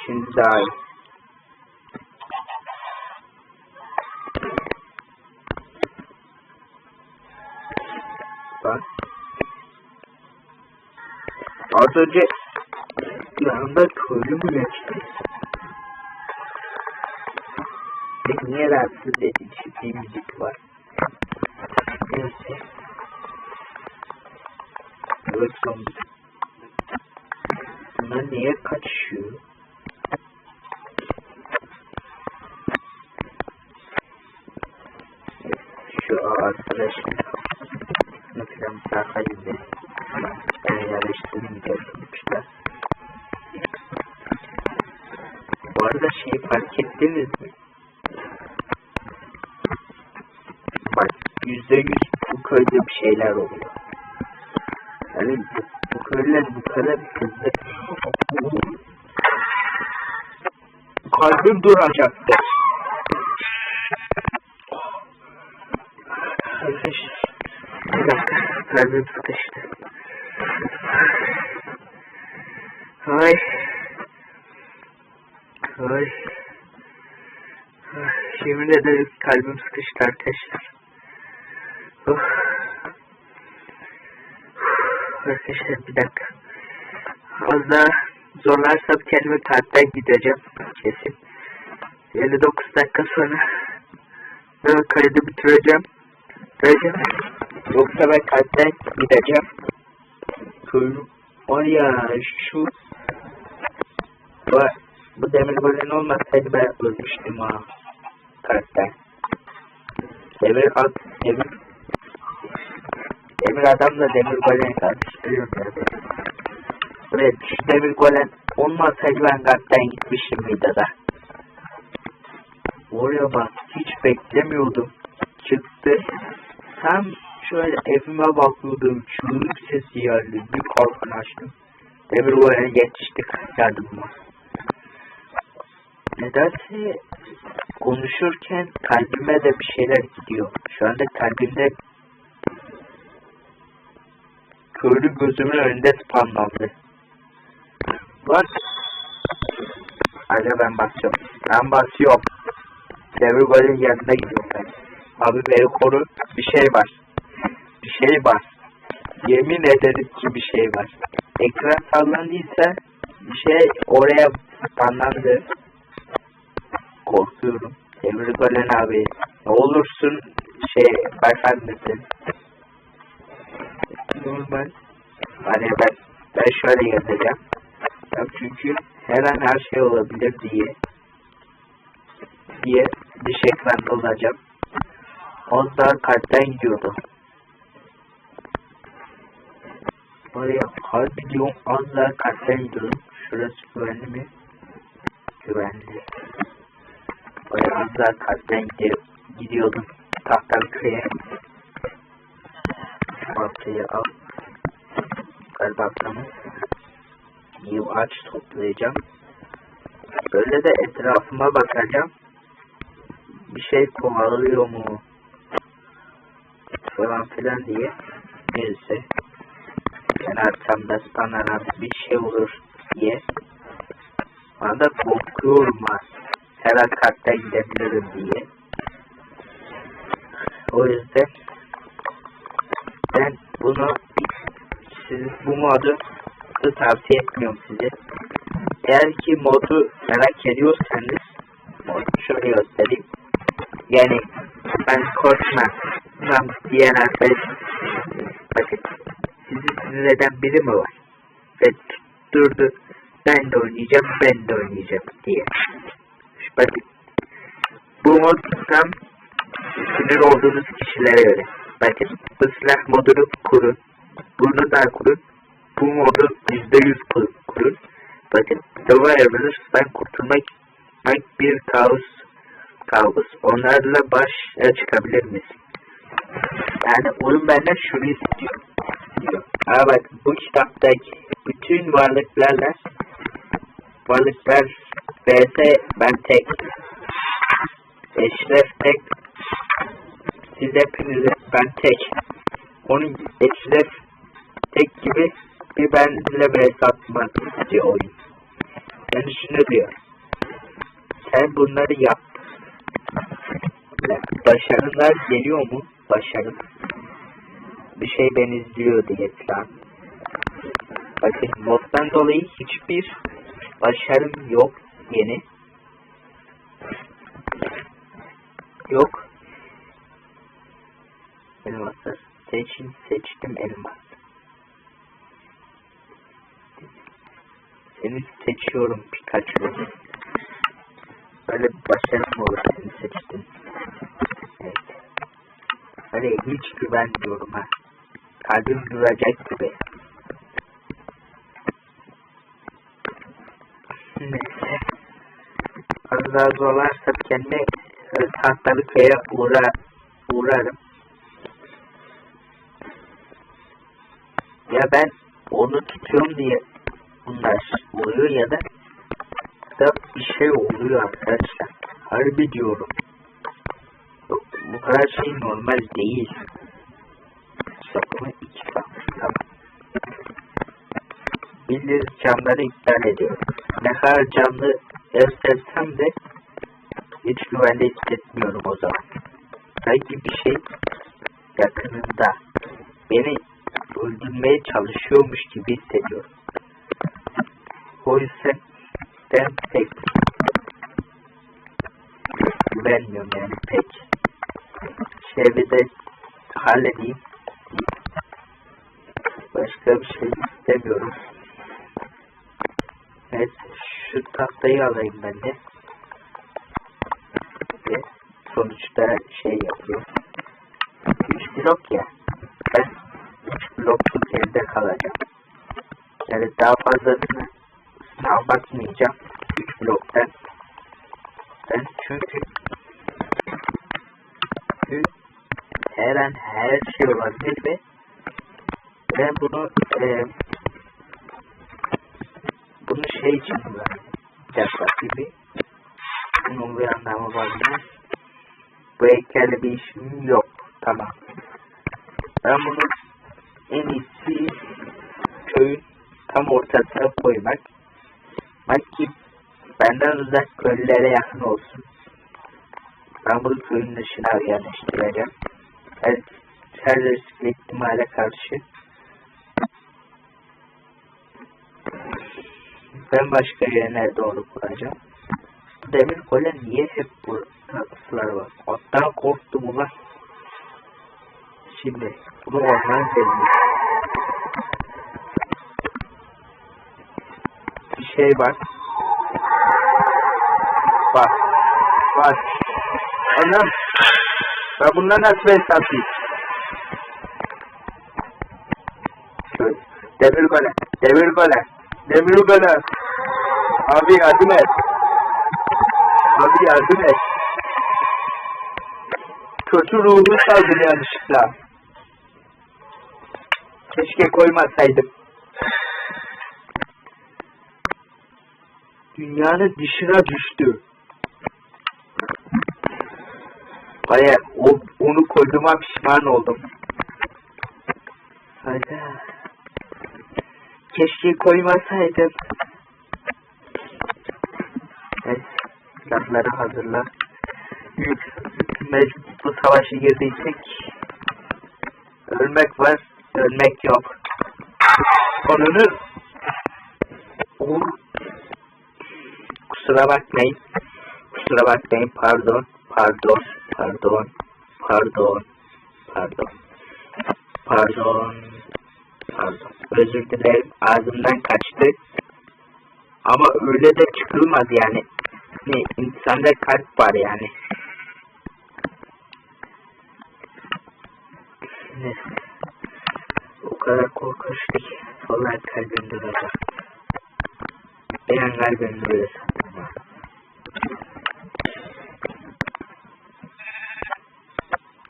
Şimdi daha iyi. Bak. Az önce yanında köylü mü geçti? Peki niye rahatsız edici bir müzik var? Neyse. Evet son. Bunlar niye kaçışıyor? Şu arkadaşın mesela müsaadenizle ben yerleştireyim diyormuşlar. Bu arada şeyi fark ettiniz mi? Bak %100 bu köyde bir şeyler oluyor. Yani bu köyler bu kadar hızlı. Kalbim duracaktı. Bir dakika, kalbim sıkıştı. Ay. Ay. Yemin ederim kalbim sıkıştı arkadaşlar. Arkadaşlar bir dakika. Az daha zorlarsam kendime kalpten gideceğim. Kesin. 59 dakika sonra kaydı bitireceğim. Yoksa ben kalpten gideceğim. Var ya şu bu demir golem olmasaydı ben ölmüştüm ha. Kalpten. Demir adamla demir golem karıştırıyor zaten. Evet şu demir golem olmasaydı ben kalpten gitmiştim videoda. Oraya bak hiç beklemiyordum. Çıktı. Tam şöyle evime bakıyordum. Çığlık sesi geldi. Bir korkun açtım. Demir golem yetiştik yardıma. Nedense konuşurken kalbime de bir şeyler gidiyor. Şu anda kalbimde köylü gözümün önünde spamlandı. Bak. Hadi ben basıyorum. Demir golün yanına gidiyorum ben. Abi beni koru. Bir şey var. Yemin ederim ki bir şey var. Ekran sallandıysa bir şey oraya sallandı. Korkuyorum. Demir golem abi. Ne olursun başar mısın? Normal. Hani ben şöyle yazacağım. Çünkü her an her şey olabilir diye dış ekranda olacağım. Az daha kalpten gidiyordu. Oraya harbi diyorum az daha kalpten gidiyordum. Şurası güvenli mi? Güvenli. Oraya az daha kalpten gidiyordum. Tahtalı köye. Baltayı al. Galiba tamam. İyi ağaç toplayacağım. Böyle de etrafıma bakacağım. Bir şey kovalıyor mu? Falan filan diye. Neyse. Ben arkamda bana bir şey olur diye. Ben de korkuyorum ha. Her an kalpten gidebilirim diye. O yüzden ben bu modu tavsiye etmiyorum size. Eğer ki modu merak ediyorsanız modu şöyle göstereyim. Yani ben korkmam diyen arkadaş bakın sizi sinirleden biri mi var? Ve tutturdu ben de oynayacağım diye. Bakın bu mod tam sinir olduğunuz kişilere göre. Bakın bu silah modunu kurun. Bunu da kurun. Bu modu %100 kurun. Bakın Survivor'dan kurtulmak bir kabus. Onlarla başa çıkabilir misin? Yani oyun benden şunu istiyor. Ama bak bu kitaptaki bütün varlıklar vs ben tek. Eşref tek. Siz hepiniz ben tek. Onun Eşref tek gibi bir benimle vs atmak istiyor oyun. Yani şunu diyor. Sen bunları yap. Başarılar geliyor mu? Başarı. Bir şey beni izliyor diye falan. Bakın moddan dolayı hiçbir başarım yok yeni. Yok. Elmaslar. Seçtim elmas. Seni seçiyorum Pikachu. Böyle bir başarım olur seni seçtim. Evet. Böyle hiç güvenmiyorum ha. Kalbim duracak gibi. Neyse. Az daha zorlarsam kendime tahtalı köye uğrarım. Ya ben onu tutuyorum diye bunlar oluyor ya da bir şey oluyor arkadaşlar. Harbi diyorum. Bu kadar şey normal değil. Sokuma 2 saat. Tamam. Bildiğiniz camları iptal ediyorum. Ne kadar camlı göstersem de hiç güvende hissetmiyorum o zaman. Sanki bir şey yakınında beni öldürmeye çalışıyormuş gibi hissediyorum. O yüzden ben pek güvenmiyorum yani pek. Çevrede halledeyim. Başka bir şey istemiyorum. Evet, şu tahtayı alayım ben de. Ve sonuçta şey yapıyor. 3 blok ya. Ben 3 blokluk elde kalacağım. Yani daha fazlasını bakmayacağım. 3 bloktan. Ben çünkü her an her şey olabilir ve ben bunu şey için kullanacaklar gibi. Bunun bir anlamı var mı? Bu heykelle bir işim yok. Tamam. Ben bunu en iyisi köyün tam ortasına koymak. Ki benden uzak köylere yakın olsun. Ben bunu köyün dışına yerleştireceğim. Her riskli ihtimale karşı. Ben başka yerine doğru kuracağım. Demir kole niye hep bu ısılar var? Hatta korktum ulan. Şimdi bunu orman zemini. Bir şey var. Bak. Anam. Ben bundan nasıl hesaplayayım? Demir kole. Abi yardım et. Kötü ruhunu saldım yanlışlıkla. Keşke koymasaydım. Dünyanın dışına düştü. Baya onu koyduğuma pişman oldum. Hayda. Keşke koymasaydım. Evet. Silahları hazırla. Bu savaşa girdiysek ölmek var, ölmek yok. Konunun kusura bakmayın, pardon. Özür dilerim, ağzımdan kaçtı. Ama öyle de çıkılmaz yani. İnsanda kalp var yani. O kadar korkunçtu ki. Vallahi kalbim duracak. Benim kalbim duracak.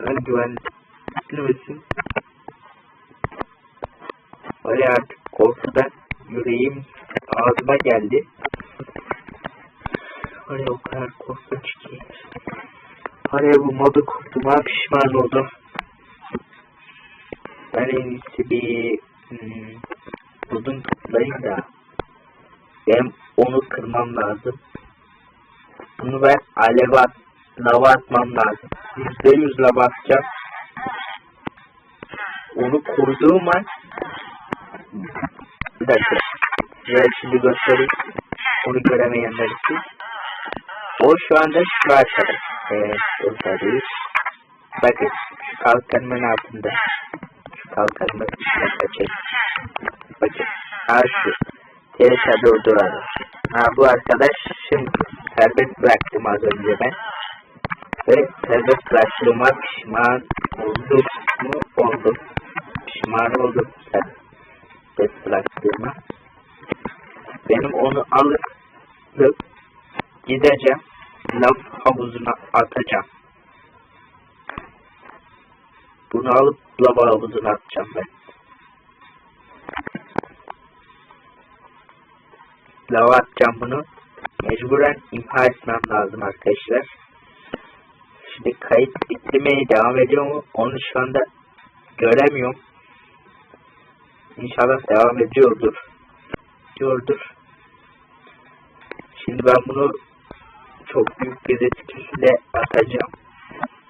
Ben güvenli misin? Öyle artık korkudan yüreğim ağzıma geldi. Öyle o kadar korkunç ki. Oraya bu modu kurtuma pişman oldum. Ben en iyisi bir odun toplayayım da. Benim onu kırmam lazım. Bunu ben lava atmam lazım. %100 lava atacağım. Onu kurduğum an bir dakika. Size şimdi göstereyim. Onu göremeyenler için. O şu anda şu arkada. Evet, ortadayız. Bakın, şu kalkanımın altında. Şu kalkanımın içine kaçayım. Bakın, şu. Teresa durduralım. Bu arkadaş şimdi serbest bıraktım az önce ben. Ve serbest bıraktığıma pişman oldum mu? Oldum. Pişman oldum serbest bıraktığıma. Benim onu alıp gideceğim. Lav havuzuna atacağım. Bunu alıp lava havuzuna atacağım ben. Lava atacağım bunu. Mecburen imha etmem lazım arkadaşlar. Şimdi kayıt bitirmeye devam ediyor mu? Onu şu anda göremiyorum. İnşallah devam ediyordur. Şimdi ben bunu çok büyük bir riskle atacağım.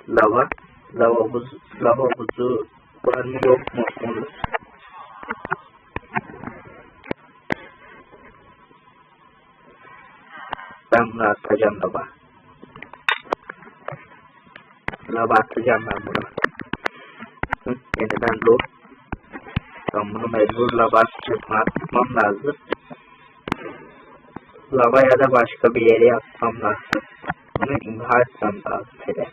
Lava havuzu var mı yok mu onu. Ben bunu atacağım lava. Lava atacağım ben bunu. Yeniden dur. Ben bunu mecbur lava atmam lazım. Lava ya da başka bir yere atmam lazım. Bunu imha etmem lazım hele.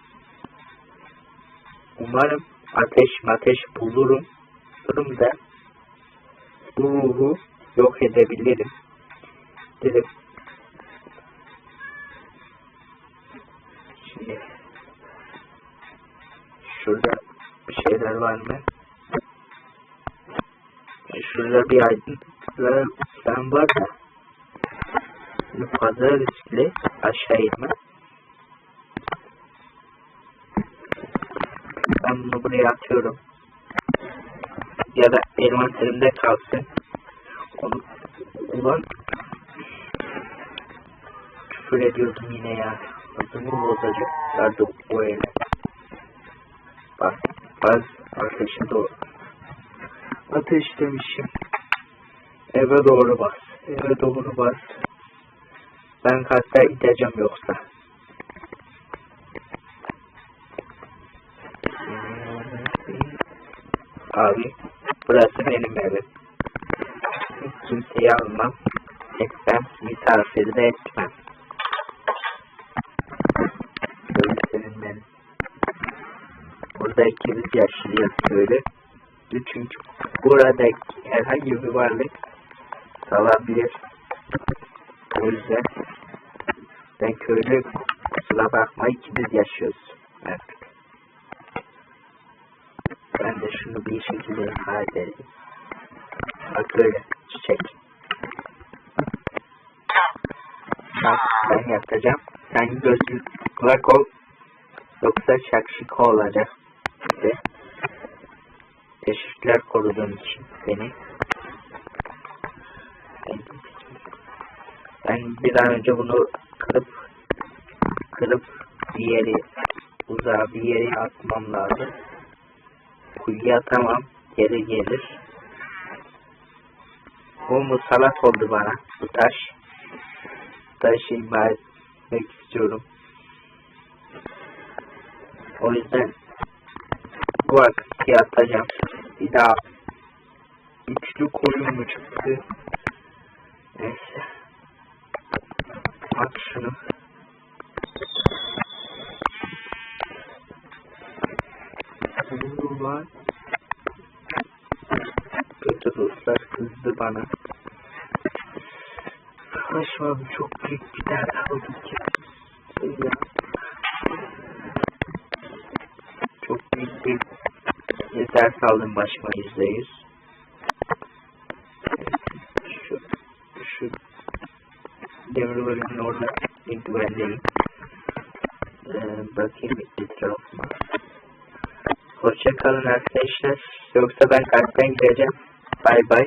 Umarım ateş bulurum. Da bu ruhu yok edebilirim. Dedim. Şimdi şurada bir şeyler var mı? Şurada bir aydınlıklar falan var da fazla riskli aşağı inme. Ben bunu buraya atıyorum. Ya da envanterimde kalsın. Ulan küfür ediyordum yine ya. Adımı bozacak. Sardım o ele. Bas ateşe doğru. Ateş demişim. Eve doğru bas. Ben hatta gideceğim yoksa. Abi burası benim evim. Kimseyi almam. Etmem. Misafir de etmem. Böyle senin benim. Burada ikimiz yaşlıyız böyle. Çünkü buradaki herhangi bir varlık salabilir. O yüzden ben köylü kusura bakma ikimiz yaşıyoruz artık. Ben de şunu bir şekilde halledeyim. Bak öyle çiçek. Bak ben yapacağım. Sen gözlü kulak ol. Yoksa şakşık olacak. İşte. Teşekkürler koruduğun için beni. Ben bir an önce bunu kırıp bir yere uzağa bir yere atmam lazım. Kuyuya atamam. Geri gelir. Bu musallat oldu bana. Bu taş. Taşı imha etmek istiyorum. O yüzden bu akıya atacağım. Bir daha üçlü koyun mu çıktı? Neyse. At şunu. Var. Kötü dostlar kızdı bana. Arkadaşlar çok büyük bir dert aldım ki. Çok büyük bir dert aldım başıma %100. Şu demir bölümün orada bir güvendeyim. Bakayım etrafıma. Hoşça kalın arkadaşlar. Yoksa ben kalpten gideceğim. Bay bay.